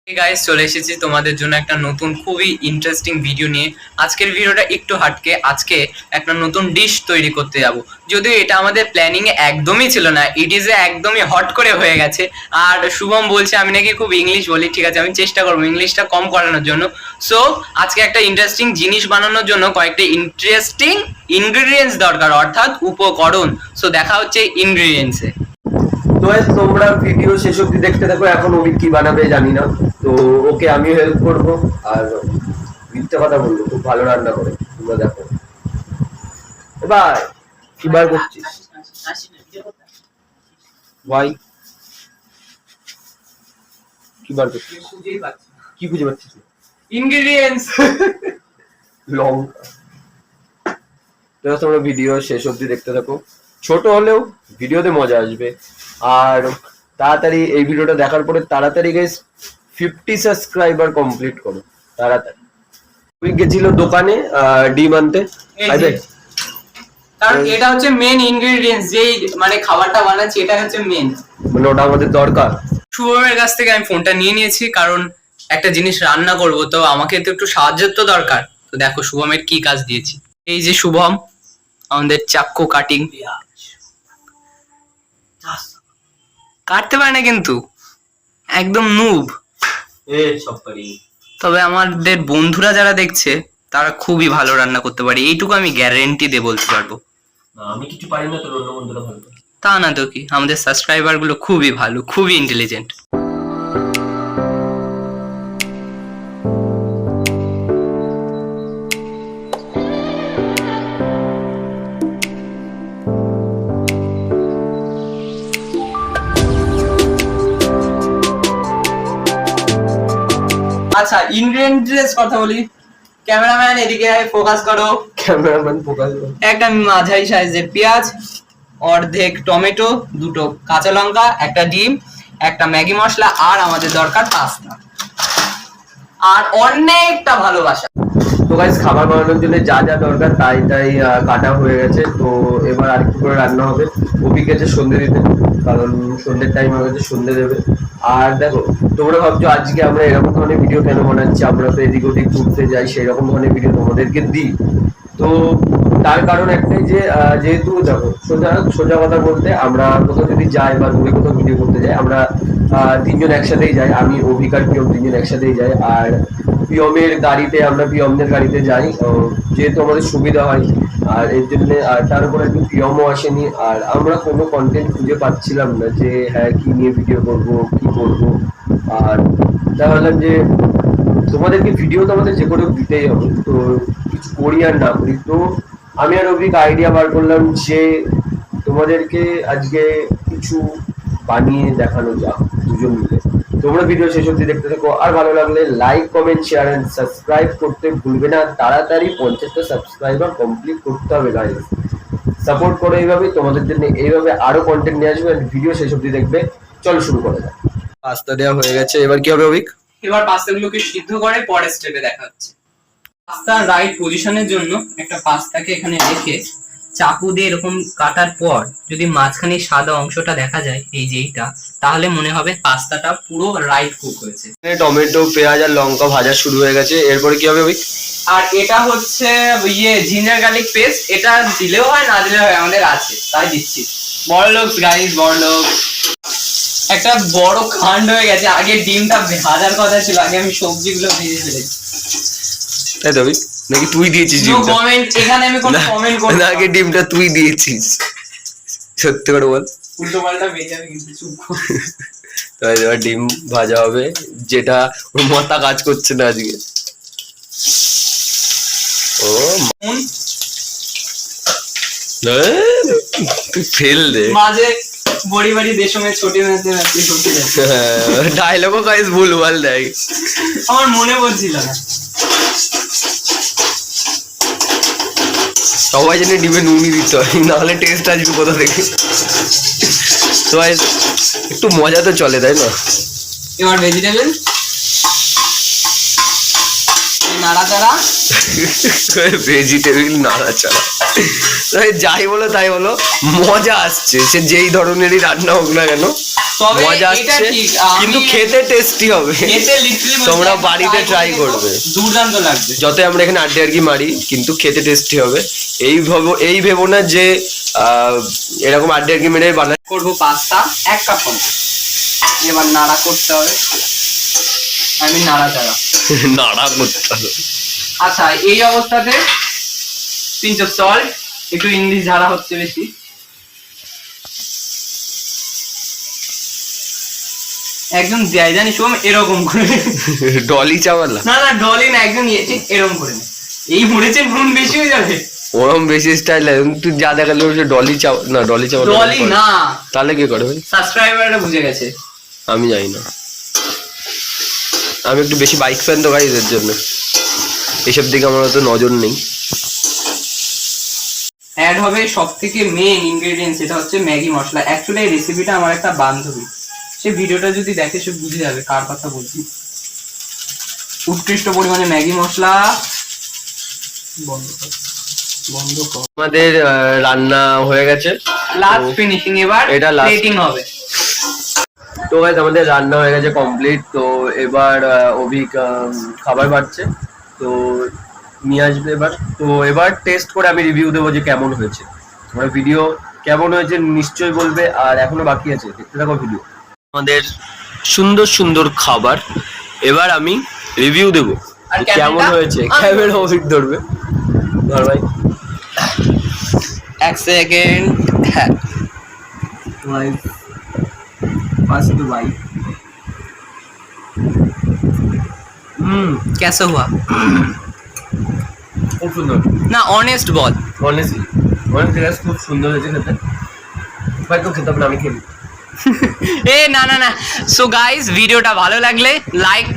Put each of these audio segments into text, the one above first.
Guys চলে এসেছি তোমাদের জন্য একটা নতুন খুবই ইন্টারেস্টিং ভিডিও নিয়ে। আজকের ভিডিওটা একটু হাটকে, আজকে একটা নতুন ডিশ তৈরি করতে যাব। যদিও এটা আমাদের প্ল্যানিং এ একদমই ছিল না, ইট ইজ একদমই হট করে হয়ে গেছে। আর শুভম বলছে আমি নাকি খুব ইংলিশ বলি, ঠিক আছে আমি চেষ্টা করবো ইংলিশটা কম করানোর জন্য। সো আজকে একটা ইন্টারেস্টিং জিনিস বানানোর জন্য কয়েকটা ইন্টারেস্টিং ইনগ্রেডিয়েন্টস দরকার, অর্থাৎ উপকরণ। সো দেখা হচ্ছে ইনগ্রেডিয়েন্টসে। তো তোমরা ভিডিও শেষ অব্দি দেখতে থাকো। এখন অভি কি বানাবে জানি না, তো ওকে আমি হেল্প করবো। আর মিথ্যে কথা বলবো, খুব ভালো রান্না করে, তোমরা দেখো। এবার কি বার করছিস ভাই? কি বার করছিস? কি খুঁজে পাচ্ছিস? ইনগ্রেডিয়েন্টস। লঙ্কা। তো তোমরা ভিডিও শেষ অব্দি দেখতে থাকো, ছোট হলেও ভিডিওতে মজা আসবে। আর তাড়াতাড়ি এই ভিডিওটা দেখার পরে তাড়াতাড়ি গাইস 50 সাবস্ক্রাইবার কমপ্লিট করো তাড়াতাড়ি। ওই গেছিল দোকানে ডিম আনতে, কারণ এটা হচ্ছে মেন ইনগ্রেডিয়েন্টস, যেই মানে খাবারটা বানাচ্ছি এটা হচ্ছে মেন, মানে ওটা আমাদের দরকার। শুভমের কাছ থেকে আমি ফোনটা নিয়ে নিয়েছি, কারণ একটা জিনিস রান্না করব তো আমাকে তো একটু সাহায্যের তো দরকার। তো দেখো শুভমের কি কাজ দিয়েছি। এই যে শুভম আমাদের চাকু কাটিং কাটতে পারে না, কিন্তু একদম নুব। তবে আমাদের বন্ধুরা যারা দেখছে তারা খুবই ভালো রান্না করতে পারে, এইটুকু আমি গ্যারেন্টি দিয়ে বলতে পারবো। আমি কিছু পারি না, তো অন্য বন্ধুরা ভালো। তা না তো কি, আমাদের সাবস্ক্রাইবার গুলো খুবই ভালো, খুবই ইন্টেলিজেন্ট। আচ্ছা ইনগ্রেডিয়েন্টস কথা বলি। ক্যামেরাম্যান এদিকে ফোকাস করো। ক্যামেরাম্যান ফোকাস করো। একটা মাঝারি সাইজের পেঁয়াজ, অর্ধেক টমেটো, দুটো কাঁচা লঙ্কা, একটা ডিম, একটা ম্যাগি মশলা, আর আমাদের দরকার পাস্তা আর অনেকটা ভালোবাসা। তো গাইস খাবার বানানোর জন্য যা যা দরকার তাই তাই কাটা হয়ে গেছে। তো এবার আরেকটু করে রান্না হবে। কপি গেছে সন্ধ্যে দিতে, কারণ সন্ধ্যের টাইম হয়ে গেছে, সন্ধ্যে দেবে। আর দেখো তোমরা ভাবছো আজকে আমরা এরকম ধরনের ভিডিও কেন বানাচ্ছি, আমরা তো এদিক ওদিক ঘুরতে যাই, সেই রকম ধরনের ভিডিও তোমাদেরকে দিই। তো তার কারণ একটাই যে যেহেতু দেখো সোজা কথা বলতে, আমরা কোথাও যদি যাই বা দূরে কোথাও ভিডিও করতে যাই, আমরা তিনজন একসাথেই যাই। আমি অভিকার পিয়ম তিনজন একসাথেই যাই। আর পিয়মের গাড়িতে, আমরা পিয়মদের গাড়িতে যাই, যেহেতু আমাদের সুবিধা হয়। আর এর জন্য তার উপর একটু পিয়মও আসেনি। আর আমরা কোনো কন্টেন্ট খুঁজে পাচ্ছিলাম না যে হ্যাঁ কি নিয়ে ভিডিও করব, কি করব। আর ভাবলাম যে তোমাদেরকে ভিডিও তো আমাদের যে করে দিতেই হবে, তো কিছু করি আর না করি। তো আমি আর অভিক আইডিয়া বার করলাম যে তোমাদেরকে আজকে কিছু বানিয়ে দেখানো যাক দুজন মিলে। তোমরা ভিডিও শেষ অবধি দেখতে থাকো। আর ভালো লাগলে like, comment, share and subscribe করতে ভুলবে না। তাড়াতাড়ি 50টা সাবস্ক্রাইবার কমপ্লিট করতে হবে গাইস। সাপোর্ট করো এইভাবে, তোমাদের জন্য এইভাবে আরো কন্টেন্ট নিয়ে আসবে। ভিডিও শেষ অবধি দেখবে। চলো শুরু করা যাক। পাস্তা দেওয়া হয়ে গেছে, এবার কি হবে অভিক? এবার পাস্তাগুলোকে সিদ্ধ করে পরের স্টেপে দেখা হচ্ছে। পাস্তা রাইট পজিশনের জন্য একটা পাস্তাকে এখানে রেখে চাকু দিয়ে এরকম কাটার পর যদি মাঝখানে সাদা অংশটা দেখা যায়, এই যে এইটা, তাহলে মনে হবে পাস্তাটা পুরো রাইট কুক হয়েছে। টমেটো, পেঁয়াজ আর লঙ্কা ভাজা শুরু হয়ে গেছে। এরপরে কি হবে অভিক? আর এটা হচ্ছে জিঞ্জার গার্লিক পেস্ট। এটা দিলেও হয় না দিলেও হয়, আমাদের আছে তাই দিচ্ছি। বড় লোক গাইস, বড় লোক। একটা বড় কাণ্ড হয়ে গেছে। আগে ডিমটা ভাজার কথা ছিল, আগে আমি সবজিগুলো ভেজে ফেলেছি। তাই তো অভিক? নাকি তুই দিয়েছিস ডিমটা? কমেন্ট, এখানে আমি কোনো কমেন্ট করব না। আগে ডিমটা তুই দিয়েছিস, সত্যি করে বল। উল্টো পাল্টা ভেজে যাবে কিন্তু, চুপ কর। তাই এবার ডিম ভাজা হবে, যেটা ওর মাথা কাজ করছে না আজকে। ও তুই ফেল দে মাঝে বড়ি বাড়ি দেশমে ছোটি মেতে মেতে ছোটি যাচ্ছে। ডায়লগও গাইস ভুলভাল দেয়, আমার মনে পড়ছিল না। সবাই জানে ডিমে নুনই দিতে হয়, নাহলে টেস্ট আসবে কোথা থেকে। তো একটু মজা তো চলে, তাই না? এবার ভেজিটেবল নাড়াচাড়া, ভেজিটেবল নাড়াচাড়া। যাই বলো তাই বলো, মজা আসছে সে যেই ধরনেরই রান্না হোক না কেন। তবে মজা এটা আসছে, ঠিক, কিন্তু আমি- খেতে টেস্টি হবে। এতে literally বলছি, তোমরা একবার বাড়িতে try দেখো, করবে। দুর্দান্ত লাগবে। যতই আমরা এখানে আড্ডা আর কি মারি, কিন্তু খেতে টেস্টি হবে। এই ভেবো না যে এরকম আড্ডা আর কি মেরে বানাই। করবো পাস্তা 1 কাপ মতো। এবার নাড়া করতে হবে, আমি নাড়াচাড়া। নাড়া করতে হবে। আচ্ছা, এই অবস্থাতে পিঞ্চ অফ সল্ট, একটু ইংলিশ ঝাড়া হচ্ছে বেশি। একদম যাই জানি শুভম এরকম করে, ডলি চাওয়ালা না না ডলি না, একদম ঠিক এরকম করে না। এই মরেছে নুন বেশি হয়ে যাবে। ওরম বেশি স্টাইল তুই যা দেখালে ডলি চাওয়া না, ডলি চাওয়ালা ডলি না, তাহলে কি করে ভাই? সাবস্ক্রাইবাররা বুঝে গেছে। আমি জানি না, আমি একটু বেশি বাইক ফ্যান তো গাইজ, এর জন্য এসব দিকে আমার অত নজর নেই। অ্যাড হবে সব থেকে মেন ইনগ্রেডিয়েন্ট, সেটা হচ্ছে ম্যাগি মশলা। অ্যাকচুয়ালি এই রেসিপিটা আমার একটা বান্ধবী, সে ভিডিওটা যদি দেখে সে বুঝে যাবে কার কথা বলছি। উৎকৃষ্ট পরিমাণে ম্যাগি মশলা, বন্ধ কর। আমাদের রান্না হয়ে গেছে, লাস্ট ফিনিশিং, এবার এটা last- প্লেটিং হবে। তো গাইজ আমাদের রান্না হয়ে গেছে কমপ্লিট। তো এবার অভিক খাবার বাড়ছে, তো নিয়ে আসবে এবার। তো এবার টেস্ট করে আমি রিভিউ দেবো যে কেমন হয়েছে। আমার ভিডিও কেমন হয়েছে নিশ্চয়ই বলবে, আর এখনো বাকি আছে, দেখতে থাকো ভিডিও। আমাদের সুন্দর সুন্দর খাবার, এবার আমি রিভিউ দেবো আর যে কেমন ক্যামেরাটা? হয়েছে। ক্যামেরা অভিক ধরবে, ধর ভাই। 1 সেকেন্ড। হ্যাঁ ফার্স্ট বাই। कैसा हुआ? খুব সুন্দর, না অনেস্ট বল। অনেস্টলি খুব সুন্দর হয়েছে খেতে। ভাই তো খেতে হবে না, আমি খেলি। এ না না না, সো গাইস ভিডিওটা ভালো লাগলে like,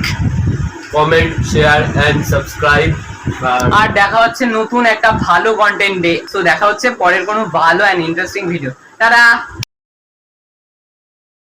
comment, share and subscribe. আর দেখা হচ্ছে নতুন একটা ভালো কন্টেন্ট ডে। সো দেখা হচ্ছে পরের কোনো ভালো এন্ড ইন্টারেস্টিং ভিডিও। টাটা।